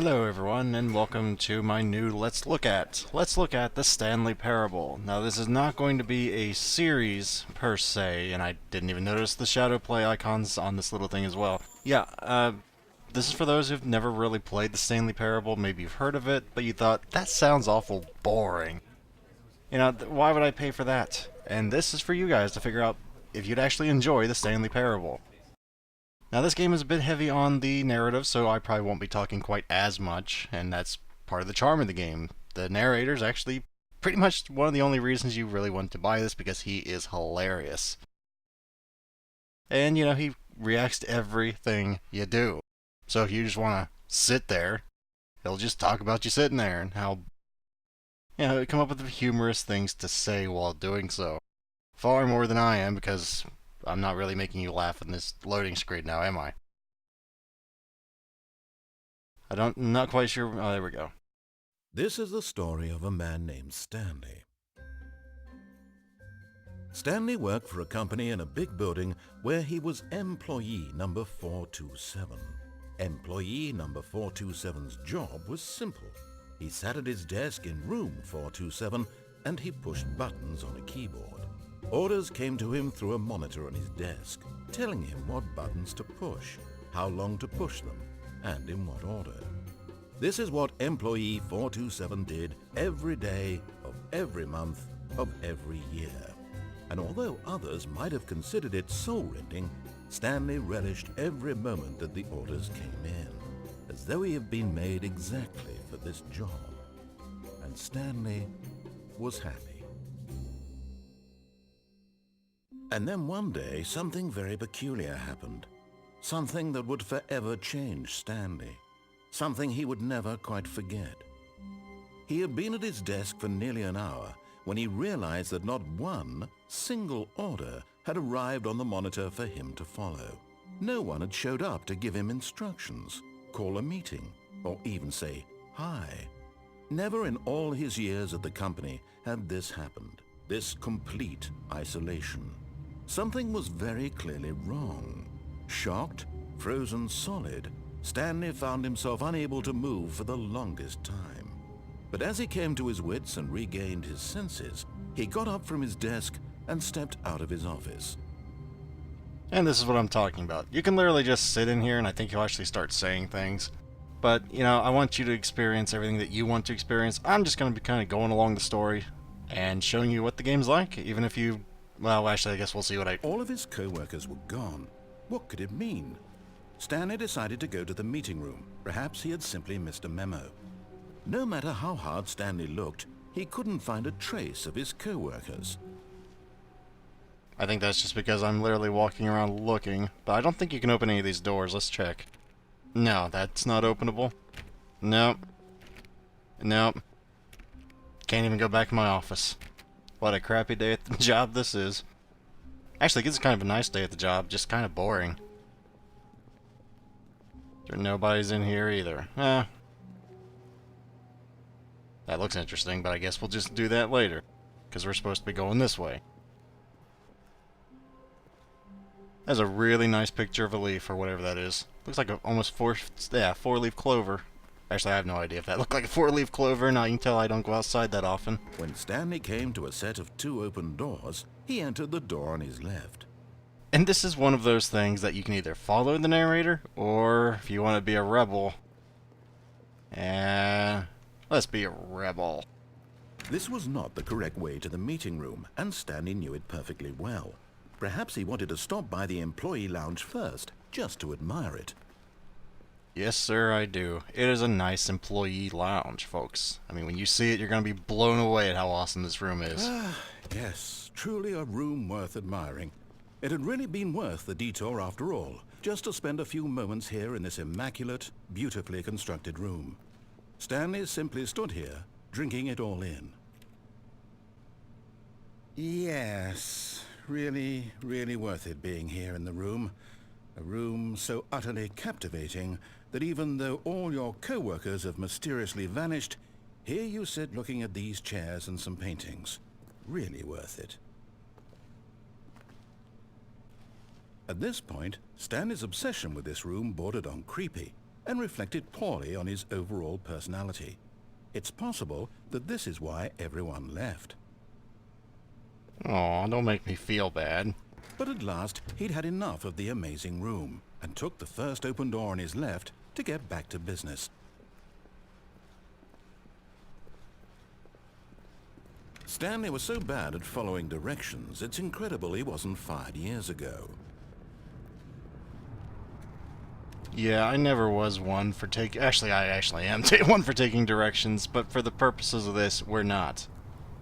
Hello everyone, and welcome to my new Let's Look At the Stanley Parable. Now this is not going to be a series per se, and I didn't even notice the shadow play icons on this little thing as well. This is for those who've never really played the Stanley Parable. Maybe you've heard of it, but you thought, that sounds awful boring. Why would I pay for that? And this is for you guys to figure out if you'd actually enjoy the Stanley Parable. Now this game is a bit heavy on the narrative, so I probably won't be talking quite as much, and that's part of the charm of the game. The narrator is actually pretty much one of the only reasons you really want to buy this, because he is hilarious. And, he reacts to everything you do. So if you just want to sit there, he'll just talk about you sitting there, and how, come up with humorous things to say while doing so. Far more than I am, because I'm not really making you laugh in this loading screen now, am I? I'm not quite sure. Oh, there we go. This is the story of a man named Stanley. Stanley worked for a company in a big building where he was employee number 427. Employee number 427's job was simple. He sat at his desk in room 427 and he pushed buttons on a keyboard. Orders came to him through a monitor on his desk, telling him what buttons to push, how long to push them, and in what order. This is what employee 427 did every day of every month of every year. And although others might have considered it soul-rending, Stanley relished every moment that the orders came in, as though he had been made exactly for this job. And Stanley was happy. And then one day, something very peculiar happened. Something that would forever change Stanley. Something he would never quite forget. He had been at his desk for nearly an hour when he realized that not one single order had arrived on the monitor for him to follow. No one had showed up to give him instructions, call a meeting, or even say hi. Never in all his years at the company had this happened, this complete isolation. Something was very clearly wrong. Shocked, frozen solid, Stanley found himself unable to move for the longest time. But as he came to his wits and regained his senses, he got up from his desk and stepped out of his office. And this is what I'm talking about. You can literally just sit in here and I think you'll actually start saying things. But, I want you to experience everything that you want to experience. I'm just going to be kind of going along the story and showing you what the game's like, even if you... Well, actually, I guess we'll see what All of his co-workers were gone. What could it mean? Stanley decided to go to the meeting room. Perhaps he had simply missed a memo. No matter how hard Stanley looked, he couldn't find a trace of his co-workers. I think that's just because I'm literally walking around looking, but I don't think you can open any of these doors. Let's check. No, that's not openable. Nope. Nope. Can't even go back to my office. What a crappy day at the job this is. Actually, this is kind of a nice day at the job, just kind of boring. Nobody's in here either. That looks interesting, but I guess we'll just do that later, because we're supposed to be going this way. That's a really nice picture of a leaf, or whatever that is. Looks like a almost four-leaf clover. Actually, I have no idea if that looked like a four-leaf clover. Now you can tell I don't go outside that often. When Stanley came to a set of 2 open doors, he entered the door on his left. And this is one of those things that you can either follow the narrator, or if you want to be a rebel, let's be a rebel. This was not the correct way to the meeting room, and Stanley knew it perfectly well. Perhaps he wanted to stop by the employee lounge first, just to admire it. Yes, sir, I do. It is a nice employee lounge, folks. I mean, when you see it, you're going to be blown away at how awesome this room is. Yes, truly a room worth admiring. It had really been worth the detour after all, just to spend a few moments here in this immaculate, beautifully constructed room. Stanley simply stood here, drinking it all in. Yes, really, really worth it being here in the room. A room so utterly captivating that even though all your co-workers have mysteriously vanished, here you sit looking at these chairs and some paintings. Really worth it. At this point, Stanley's obsession with this room bordered on creepy, and reflected poorly on his overall personality. It's possible that this is why everyone left. Aw, don't make me feel bad. But at last, he'd had enough of the amazing room and took the first open door on his left to get back to business. Stanley was so bad at following directions, it's incredible he wasn't fired years ago. Yeah, I never was one for taking... Actually, I actually am one for taking directions, but for the purposes of this, we're not.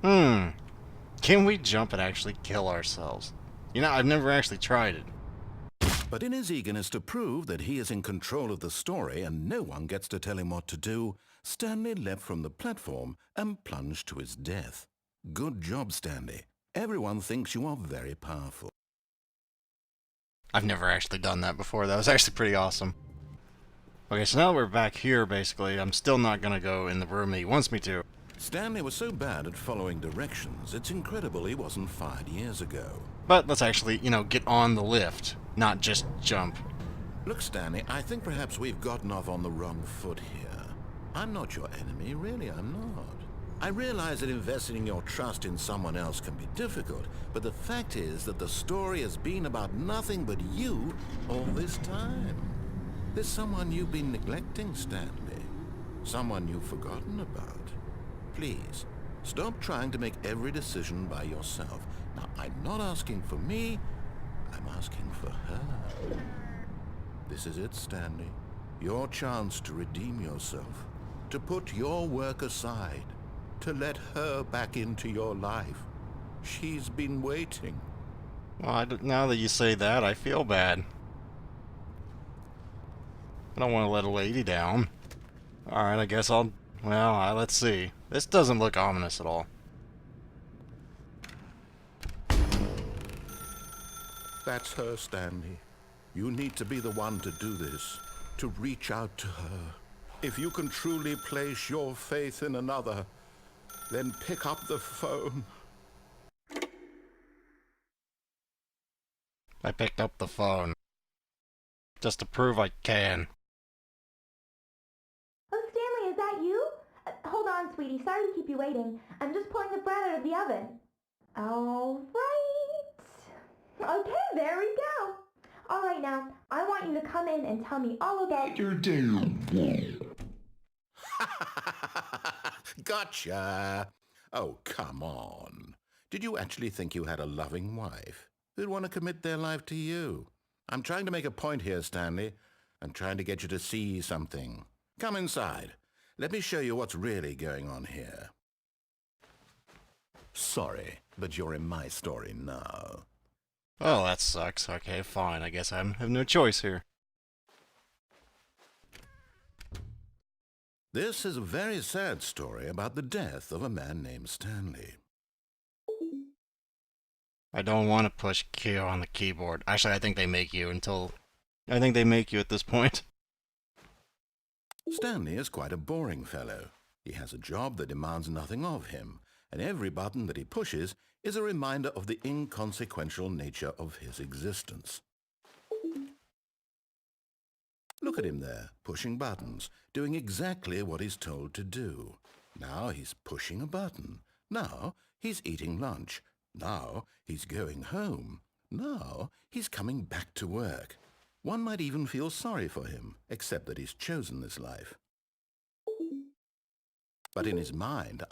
Can we jump and actually kill ourselves? You know, I've never actually tried it. But in his eagerness to prove that he is in control of the story and no one gets to tell him what to do, Stanley leapt from the platform and plunged to his death. Good job, Stanley. Everyone thinks you are very powerful. I've never actually done that before. That was actually pretty awesome. Okay, so now that we're back here, basically, I'm still not gonna go in the room that he wants me to. Stanley was so bad at following directions, it's incredible he wasn't fired years ago. But let's actually, you know, get on the lift, not just jump. Look, Stanley, I think perhaps we've gotten off on the wrong foot here. I'm not your enemy, really, I'm not. I realize that investing your trust in someone else can be difficult, but the fact is that the story has been about nothing but you all this time. There's someone you've been neglecting, Stanley. Someone you've forgotten about. Please, stop trying to make every decision by yourself. Now, I'm not asking for me, I'm asking for her. This is it, Stanley. Your chance to redeem yourself, to put your work aside, to let her back into your life. She's been waiting. Well, now that you say that, I feel bad. I don't want to let a lady down. Alright, I guess I'll... Well, let's see. This doesn't look ominous at all. That's her, Stanley. You need to be the one to do this, to reach out to her. If you can truly place your faith in another, then pick up the phone. I picked up the phone. Just to prove I can. Oh, Stanley, is that you? Hold on, sweetie. Sorry to keep you waiting. I'm just pulling the bread out of the oven. All right. Okay, there we go. All right, now, I want you to come in and tell me all about your day. Gotcha. Oh, come on. Did you actually think you had a loving wife who'd want to commit their life to you? I'm trying to make a point here, Stanley. I'm trying to get you to see something. Come inside. Let me show you what's really going on here. Sorry, but you're in my story now. Oh, that sucks. Okay, fine. I guess I have no choice here. This is a very sad story about the death of a man named Stanley. I don't want to push Q on the keyboard. Actually, I think they make you I think they make you at this point. Stanley is quite a boring fellow. He has a job that demands nothing of him, and every button that he pushes is a reminder of the inconsequential nature of his existence. Look at him there, pushing buttons, doing exactly what he's told to do. Now he's pushing a button. Now he's eating lunch. Now he's going home. Now he's coming back to work. One might even feel sorry for him, except that he's chosen this life. But in his mind,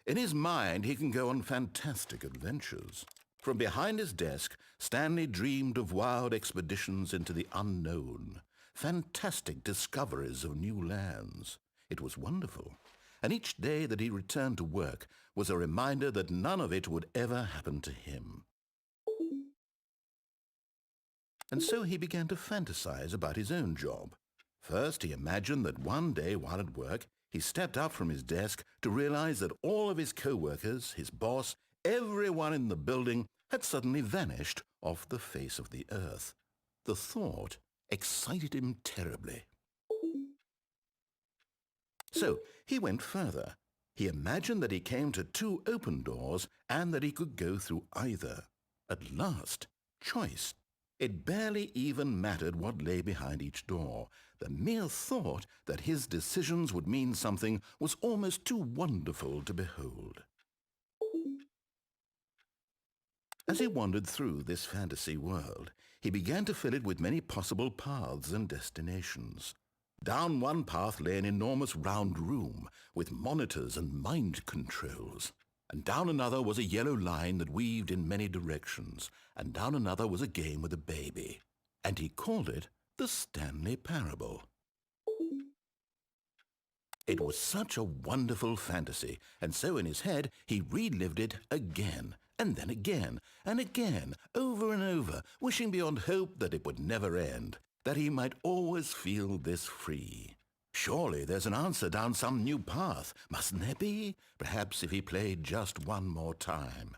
in his mind he can go on fantastic adventures. From behind his desk, Stanley dreamed of wild expeditions into the unknown, fantastic discoveries of new lands. It was wonderful, and each day that he returned to work was a reminder that none of it would ever happen to him. And so he began to fantasize about his own job. First, he imagined that one day while at work, he stepped up from his desk to realize that all of his co-workers, his boss, everyone in the building had suddenly vanished off the face of the earth. The thought excited him terribly. So he went further. He imagined that he came to 2 open doors and that he could go through either. At last, choice It barely even mattered what lay behind each door. The mere thought that his decisions would mean something was almost too wonderful to behold. As he wandered through this fantasy world, he began to fill it with many possible paths and destinations. Down one path lay an enormous round room with monitors and mind controls. And down another was a yellow line that weaved in many directions. And down another was a game with a baby. And he called it the Stanley Parable. It was such a wonderful fantasy, and so in his head he relived it again, and then again, and again, over and over, wishing beyond hope that it would never end, that he might always feel this free. Surely there's an answer down some new path, mustn't there be? Perhaps if he played just one more time.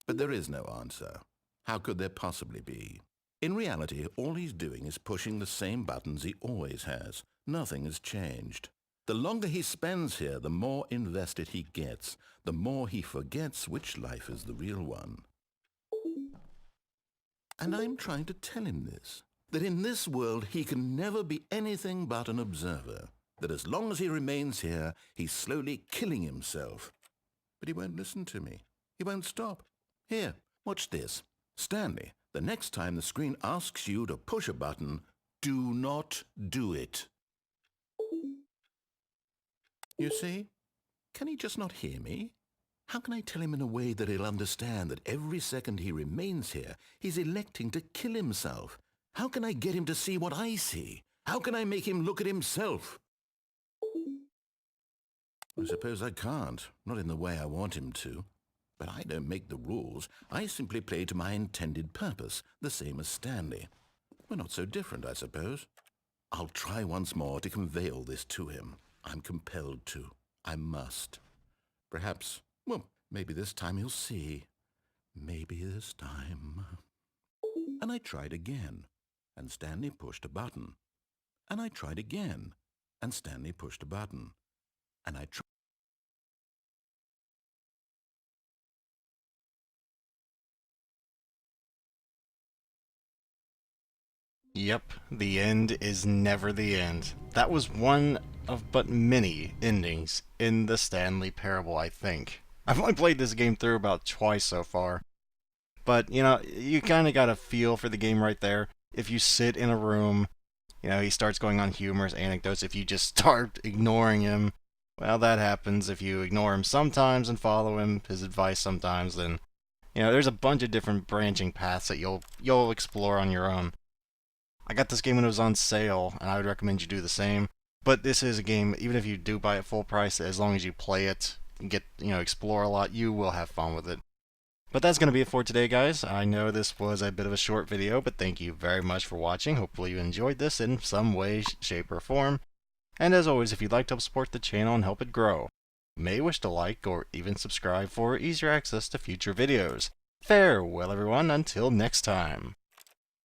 But there is no answer. How could there possibly be? In reality, all he's doing is pushing the same buttons he always has. Nothing has changed. The longer he spends here, the more invested he gets, the more he forgets which life is the real one. And I'm trying to tell him this, that in this world he can never be anything but an observer, that as long as he remains here, he's slowly killing himself. But he won't listen to me. He won't stop. Here, watch this. Stanley, the next time the screen asks you to push a button, do not do it. You see? Can he just not hear me? How can I tell him in a way that he'll understand that every second he remains here, he's electing to kill himself? How can I get him to see what I see? How can I make him look at himself? I suppose I can't, not in the way I want him to. But I don't make the rules. I simply play to my intended purpose, the same as Stanley. We're not so different, I suppose. I'll try once more to convey all this to him. I'm compelled to. I must. Perhaps, well, maybe this time he'll see. Maybe this time. And I tried again, and Stanley pushed a button. And I tried again, and Stanley pushed a button. And I tried. Yep, the end is never the end. That was one of but many endings in the Stanley Parable, I think. I've only played this game through about twice so far. But, you know, you kind of got a feel for the game right there. If you sit in a room, you know, he starts going on humorous anecdotes. If you just start ignoring him, well, that happens. If you ignore him sometimes and follow him, his advice sometimes, then, you know, there's a bunch of different branching paths that you'll explore on your own. I got this game when it was on sale, and I would recommend you do the same. But this is a game, even if you do buy it full price, as long as you play it, and get, you know, explore a lot, you will have fun with it. But that's going to be it for today, guys. I know this was a bit of a short video, but thank you very much for watching. Hopefully you enjoyed this in some way, shape, or form. And as always, if you'd like to help support the channel and help it grow, you may wish to like or even subscribe for easier access to future videos. Farewell, everyone, until next time.